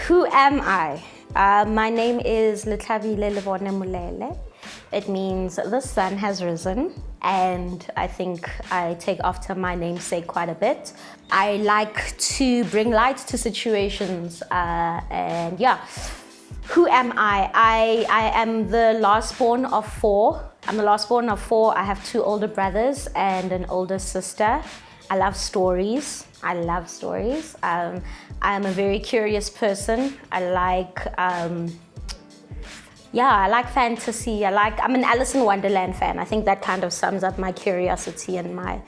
Who am I? My name is Lehlabile. It means the sun has risen, and I think I take after my namesake quite a bit. I like to bring light to situations, and yeah. Who am I? I am the last born of four. I'm the last born of four. I have two older brothers and an older sister. I love stories. I am a very curious person. I like fantasy. I'm an Alice in Wonderland fan. I think that kind of sums up my curiosity and my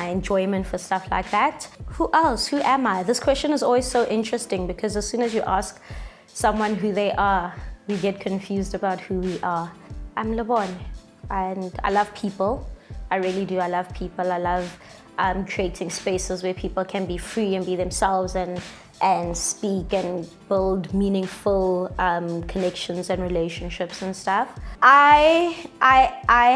enjoyment for stuff like that. Who else? Who am I? This question is always so interesting because as soon as you ask someone who they are, we get confused about who we are. I'm Lebon, and I love people. I really do. I love people. I love creating spaces where people can be free and be themselves and speak and build meaningful connections and relationships and stuff. I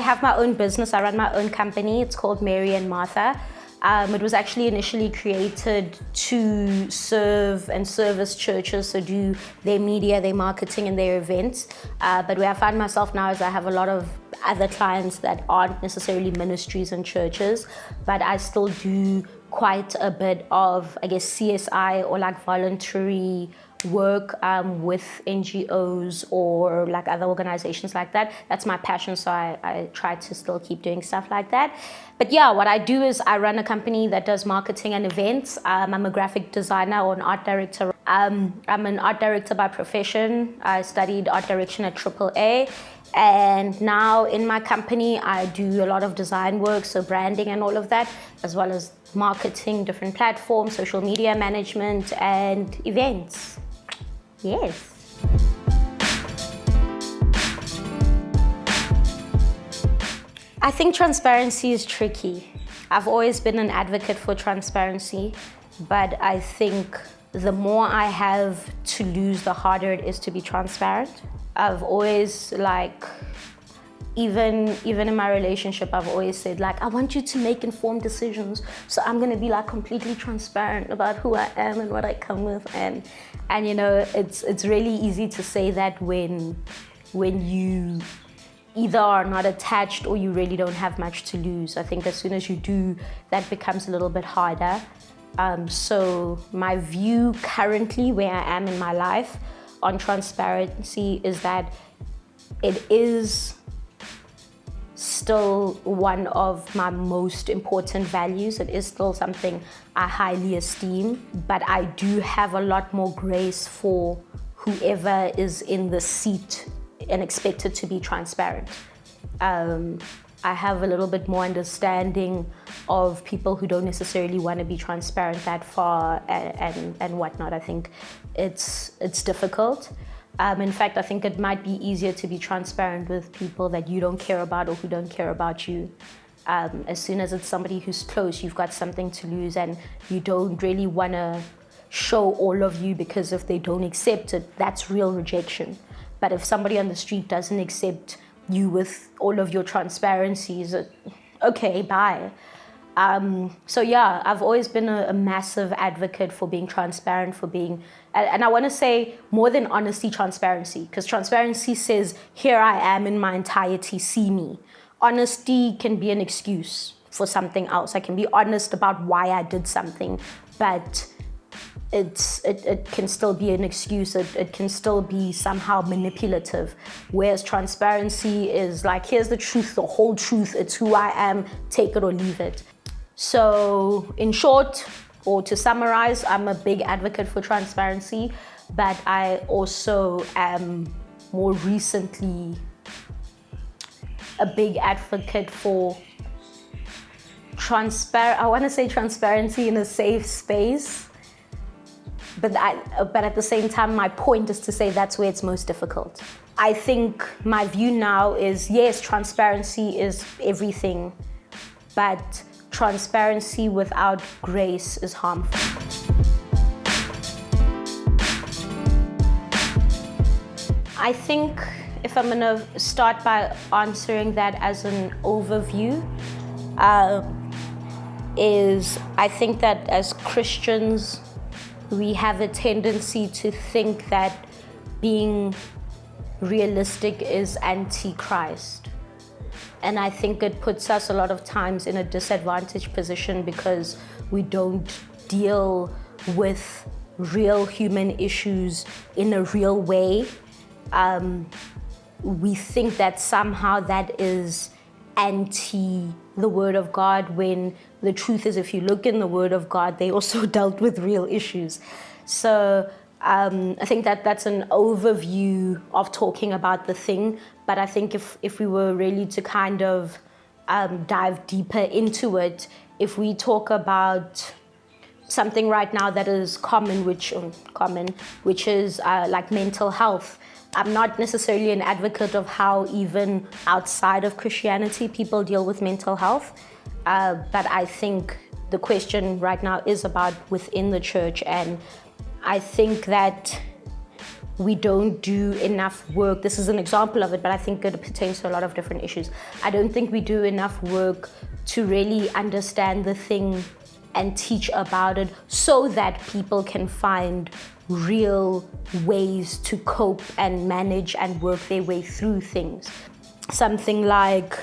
have my own business. I run my own company. It's called Mary and Martha. It was actually initially created to serve and service churches, so do their media, their marketing, and their events. But where I find myself now is I have a lot of other clients that aren't necessarily ministries and churches, but I still do quite a bit of, I guess, CSI or like voluntary work with NGOs or like other organizations like that. That's my passion, so I try to still keep doing stuff like that. But yeah, what I do is I run a company that does marketing and events. I'm a graphic designer or an art director. I'm an art director by profession. I studied art direction at AAA. And now in my company, I do a lot of design work, so branding and all of that, as well as marketing, different platforms, social media management, and events. Yes. I think transparency is tricky. I've always been an advocate for transparency, but I think the more I have to lose, the harder it is to be transparent. I've always even in my relationship, I've always said I want you to make informed decisions. So I'm gonna be completely transparent about who I am and what I come with. And you know, it's really easy to say that when you either are not attached or you really don't have much to lose. I think as soon as you do, that becomes a little bit harder. So my view currently where I am in my life on transparency is that it is still one of my most important values. It is still something I highly esteem, but I do have a lot more grace for whoever is in the seat and expected to be transparent. I have a little bit more understanding of people who don't necessarily want to be transparent that far and whatnot. I think it's difficult. In fact, I think it might be easier to be transparent with people that you don't care about or who don't care about you. As soon as it's somebody who's close, you've got something to lose and you don't really want to show all of you, because if they don't accept it, that's real rejection. But if somebody on the street doesn't accept you with all of your transparencies, okay, bye. So yeah, I've always been a massive advocate for being transparent, and I want to say more than honesty, transparency, because transparency says, here I am in my entirety, see me. Honesty can be an excuse for something else. I can be honest about why I did something, but it can still be an excuse. It can still be somehow manipulative. Whereas transparency is here's the truth, the whole truth. It's who I am, take it or leave it. So in short, or to summarize, I'm a big advocate for transparency, but I also am more recently a big advocate for I want to say transparency in a safe space. But at the same time, my point is to say that's where it's most difficult. I think my view now is, yes, transparency is everything, but transparency without grace is harmful. I think if I'm gonna start by answering that as an overview, is I think that as Christians, we have a tendency to think that being realistic is anti-Christ. And I think it puts us a lot of times in a disadvantaged position because we don't deal with real human issues in a real way. We think that somehow that is anti the Word of God, when the truth is, if you look in the Word of God, they also dealt with real issues. So I think that that's an overview of talking about the thing. But I think if we were really to kind of dive deeper into it, if we talk about something right now that is common, which is like mental health. I'm not necessarily an advocate of how even outside of Christianity people deal with mental health, but I think the question right now is about within the church, and I think that we don't do enough work. This is an example of it, but I think it pertains to a lot of different issues. I don't think we do enough work to really understand the thing and teach about it so that people can find real ways to cope and manage and work their way through things. Something like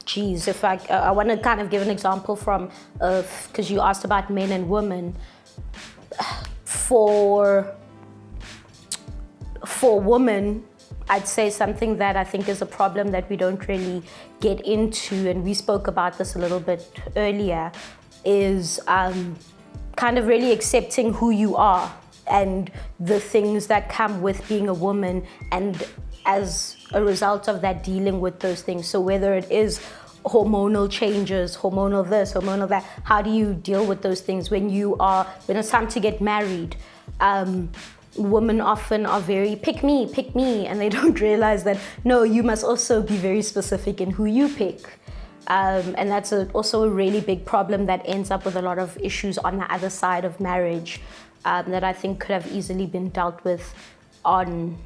geez, if I want to kind of give an example from, because you asked about men and women. For women, I'd say something that I think is a problem that we don't really get into, and we spoke about this a little bit earlier, is kind of really accepting who you are and the things that come with being a woman, and as a result of that, dealing with those things. So whether it is hormonal changes, hormonal this, hormonal that, how do you deal with those things when it's time to get married? Women often are very pick me, and they don't realize that, no, you must also be very specific in who you pick. And that's also a really big problem that ends up with a lot of issues on the other side of marriage, that I think could have easily been dealt with on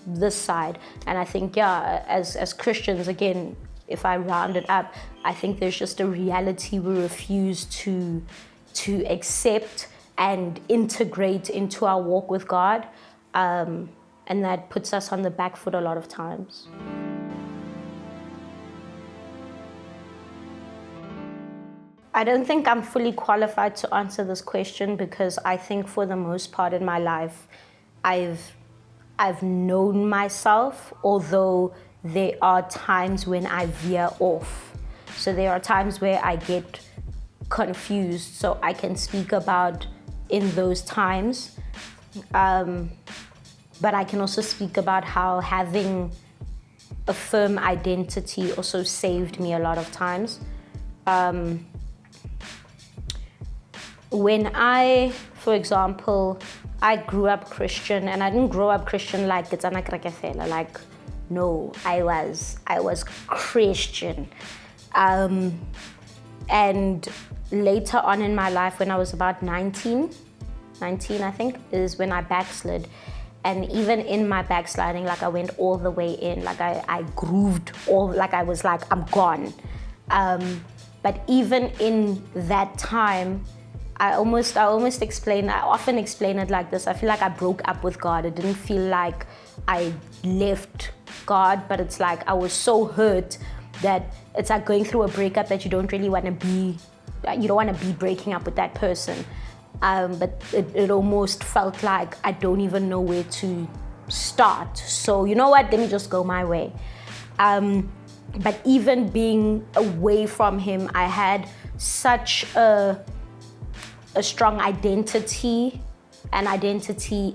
this side. And I think, as Christians, again, if I round it up, I think there's just a reality we refuse to accept and integrate into our walk with God, and that puts us on the back foot a lot of times. I don't think I'm fully qualified to answer this question, because I think for the most part in my life, I've known myself, although there are times when I veer off. So there are times where I get confused, so I can speak about in those times. But I can also speak about how having a firm identity also saved me a lot of times. When for example, I grew up Christian, and I didn't grow up Christian like it's anakrakefela, like, no, I was Christian. And later on in my life, when I was about 19 I think, is when I backslid. And even in my backsliding, like, I went all the way in, like I grooved all, like I was like, I'm gone. But even in that time, I often explain it like this. I feel like I broke up with God. It didn't feel like I left God, but it's like I was so hurt that it's like going through a breakup that you don't really want to be, you don't want to be breaking up with that person. But it almost felt like I don't even know where to start. So you know what, let me just go my way. But even being away from him, I had such a strong identity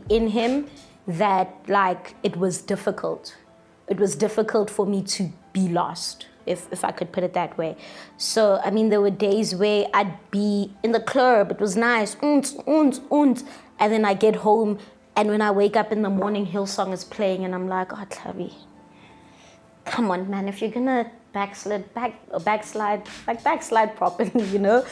in him that, like, it was difficult. It was difficult for me to be lost, if I could put it that way. So, I mean, there were days where I'd be in the club, it was nice, and then I get home, and when I wake up in the morning, Hillsong is playing, and I'm like, oh, Tlhabi, come on, man, if you're gonna backslide properly, you know?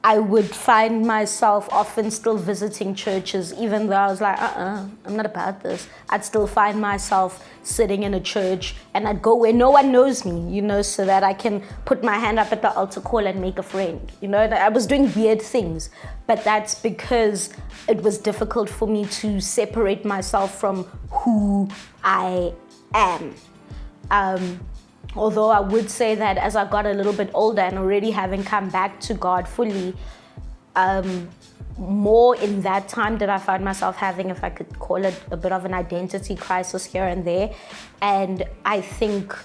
I would find myself often still visiting churches, even though I was like, I'm not about this. I'd still find myself sitting in a church, and I'd go where no one knows me, so that I can put my hand up at the altar call and make a friend. I was doing weird things, but that's because it was difficult for me to separate myself from who I am. Although I would say that as I got a little bit older and already having come back to God fully, more in that time did I find myself having, if I could call it, a bit of an identity crisis here and there. And I think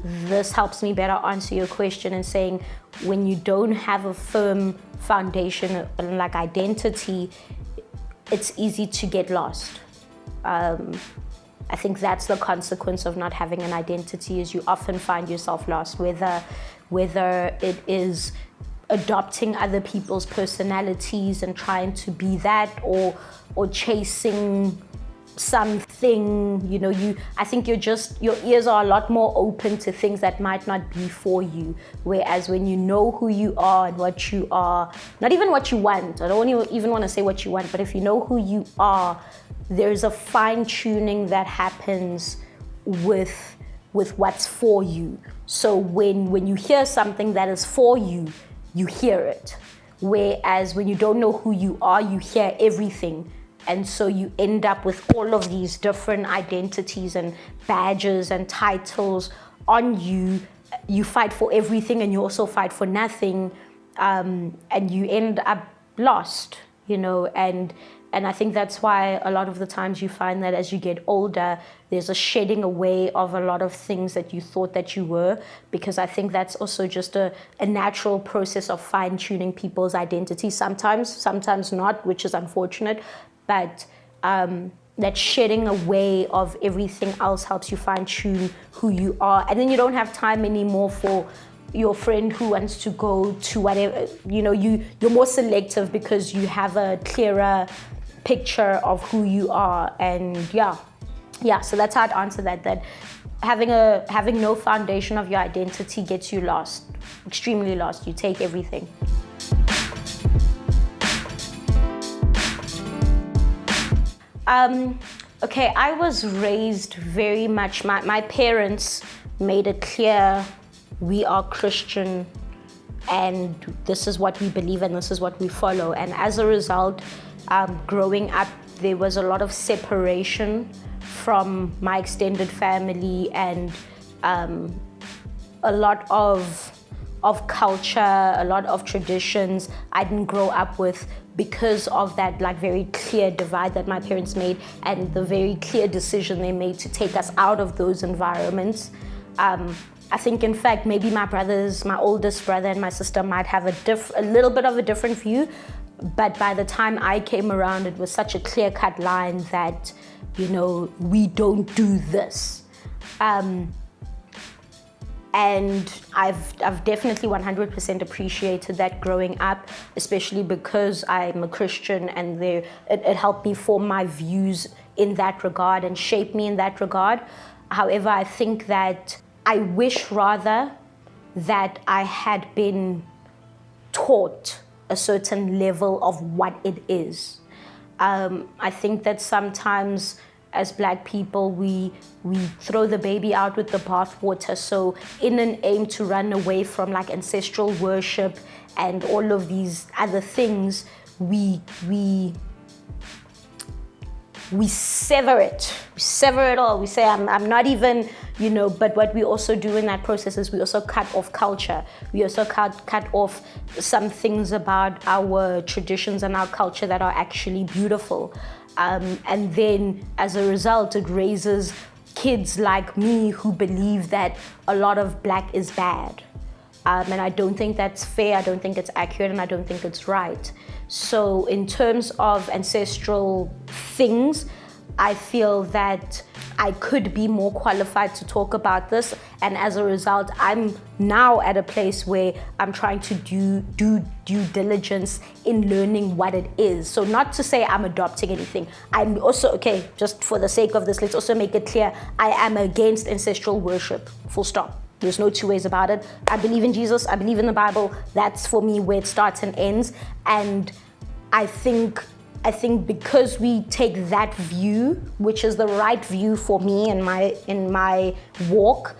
this helps me better answer your question in saying, when you don't have a firm foundation like identity, it's easy to get lost. I think that's the consequence of not having an identity, is you often find yourself lost, whether it is adopting other people's personalities and trying to be that, or chasing something. I think your ears are a lot more open to things that might not be for you. Whereas when you know who you are and what you are, not even what you want, I don't even want to say what you want, but if you know who you are, there's a fine tuning that happens with what's for you. So when you hear something that is for you, you hear it. Whereas when you don't know who you are, you hear everything. And so you end up with all of these different identities and badges and titles on you. You fight for everything and you also fight for nothing. And you end up lost, And I think that's why a lot of the times you find that as you get older, there's a shedding away of a lot of things that you thought that you were, because I think that's also just a natural process of fine-tuning people's identity. Sometimes not, which is unfortunate, but that shedding away of everything else helps you fine-tune who you are. And then you don't have time anymore for your friend who wants to go to whatever, you're more selective because you have a clearer picture of who you are. And so that's how I'd answer that having no foundation of your identity gets you lost, extremely lost. You take everything. Okay, I was raised very much, my parents made it clear, we are Christian and this is what we believe and this is what we follow. And as a result, growing up, there was a lot of separation from my extended family and a lot of culture, a lot of traditions I didn't grow up with because of that very clear divide that my parents made and the very clear decision they made to take us out of those environments. I think, in fact, maybe my oldest brother and my sister might have a little bit of a different view, but by the time I came around, it was such a clear-cut line that, we don't do this. And I've definitely 100% appreciated that growing up, especially because I'm a Christian and it helped me form my views in that regard and shape me in that regard. However, I think that I wish rather that I had been taught a certain level of what it is. I think that sometimes as Black people, we throw the baby out with the bathwater. So in an aim to run away from ancestral worship and all of these other things, we sever it. We sever it all. We say, I'm not even, but what we also do in that process is we also cut off culture. We also cut off some things about our traditions and our culture that are actually beautiful. And then as a result, it raises kids like me who believe that a lot of Black is bad. And I don't think that's fair, I don't think it's accurate, and I don't think it's right. So in terms of ancestral things, I feel that I could be more qualified to talk about this. And as a result, I'm now at a place where I'm trying to do due diligence in learning what it is. So not to say I'm adopting anything. I'm also, just for the sake of this, let's also make it clear, I am against ancestral worship, full stop. There's no two ways about it. I believe in Jesus. I believe in the Bible. That's for me where it starts and ends. And I think because we take that view, which is the right view for me in my walk,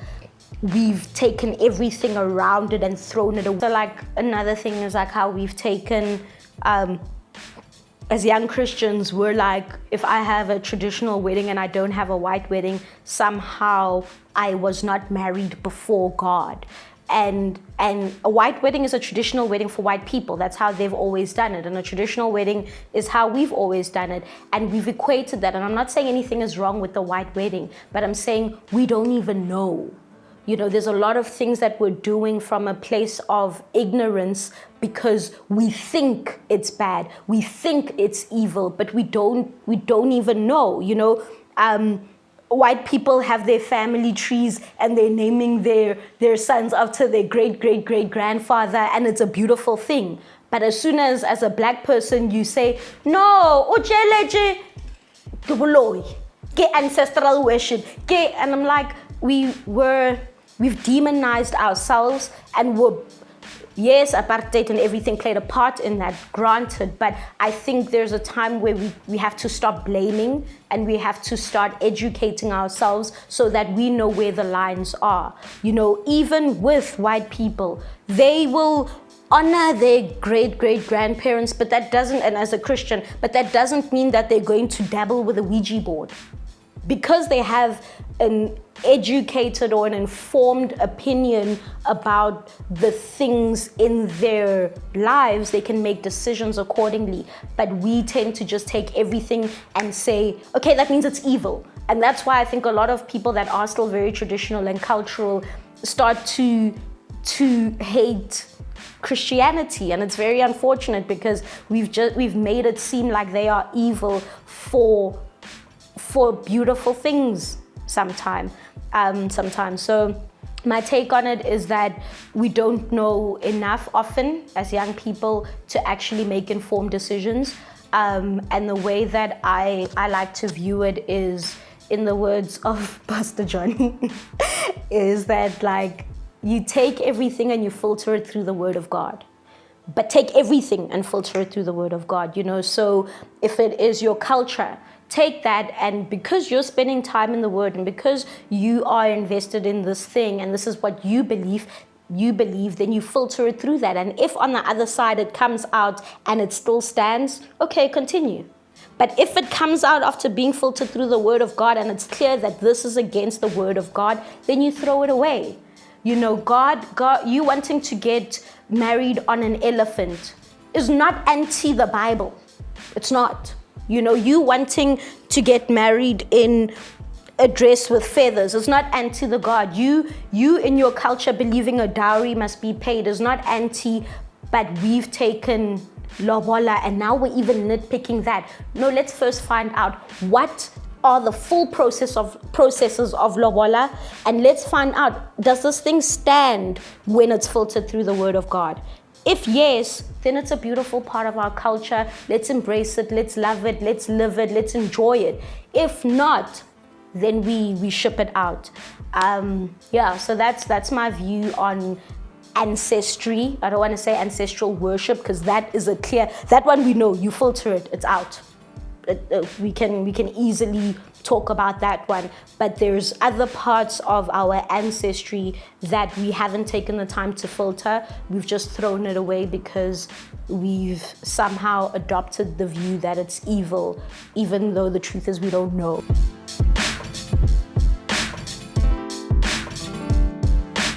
we've taken everything around it and thrown it away. So like another thing is like how we've taken, as young Christians, we're like, if I have a traditional wedding and I don't have a white wedding, somehow I was not married before God. And a white wedding is a traditional wedding for white people. That's how they've always done it. And a traditional wedding is how we've always done it. And we've equated that. And I'm not saying anything is wrong with the white wedding, but I'm saying we don't even know. You know, there's a lot of things that we're doing from a place of ignorance because we think it's bad. We think it's evil, but we don't even know, you know. White people have their family trees and they're naming their sons after their great-great-great-grandfather, and it's a beautiful thing. But as soon as a black person, you say, no, ujeleje, ke ancestral worship, and I'm like, we've demonized ourselves, and yes, apartheid and everything played a part in that, granted, but I think there's a time where we have to stop blaming and we have to start educating ourselves so that we know where the lines are. You know, even with white people, they will honor their great-great-grandparents, but that doesn't, and as a Christian, but that doesn't mean that they're going to dabble with a Ouija board. Because they have an educated or an informed opinion about the things in their lives, they can make decisions accordingly. But we tend to just take everything and say, okay, that means it's evil. And that's why I think a lot of people that are still very traditional and cultural start to hate Christianity. And it's very unfortunate because we've made it seem like they are evil for beautiful things sometimes. So my take on it is that we don't know enough often as young people to actually make informed decisions. And the way that I like to view it is, in the words of Pastor Johnny, is that like you take everything and you filter it through the Word of God. But take everything and filter it through the Word of God, you know. So if it is your culture, take that, and because you're spending time in the Word and because you are invested in this thing and this is what you believe, then you filter it through that. And if on the other side it comes out and it still stands, okay, continue. But if it comes out after being filtered through the Word of God and it's clear that this is against the Word of God, then you throw it away. You know, God, you wanting to get married on an elephant is not anti the Bible. It's not. You know, you wanting to get married in a dress with feathers is not anti the God. You in your culture believing a dowry must be paid is not anti, but we've taken lobola and now we're even nitpicking that. No, let's first find out what are the full processes of lobola, and let's find out, does this thing stand when it's filtered through the Word of God? If yes, then it's a beautiful part of our culture. Let's embrace it, let's love it, let's live it, let's enjoy it. If not, then we ship it out. So that's my view on ancestry. I don't want to say ancestral worship because that one we know, you filter it, it's out. We can easily talk about that one, but there's other parts of our ancestry that we haven't taken the time to filter. We've just thrown it away because we've somehow adopted the view that it's evil, even though the truth is we don't know.